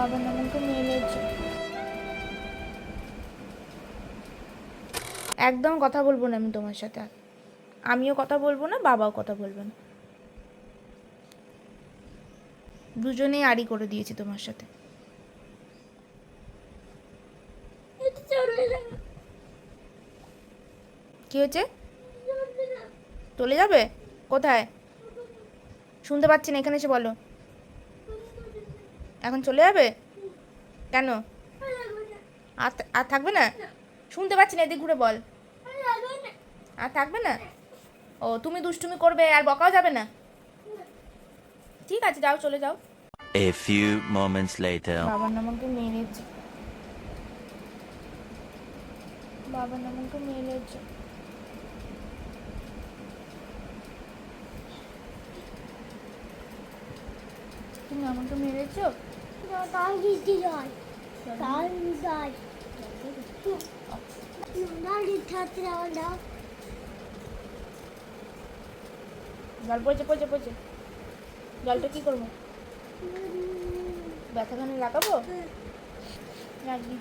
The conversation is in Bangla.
বাবা আমাকে মেরেছে। একদম কথা বলবো না আমি তোমার সাথে, আমিও কথা বলবো না, বাবাও কথা বলবে না, দুজনেই আড়ি করে দিয়েছি তোমার সাথে। কি হয়েছে? চলে যাবে? কোথায়? শুনতে পাচ্ছি না, এখানে এসে বলো। এখন চলে যাবে? কেন? আর আর থাকবে না? শুনতে পাচ্ছি না, এদিক ঘুরে বল। আর থাকবে না? ও, তুমি দুষ্টুমি করবে আর বকাও যাবে না? ঠিক আছে, যাও, চলে যাও। A few moments later. বাবার আমাকে মেরেছে, বাবার আমাকে মেরেছে। তুমি আমাকে মেরেছো? জল পড়ছে পড়ছে পড়ছে, জলটা কি করবো? ব্যথাখানে লাগাবো? রাখবি।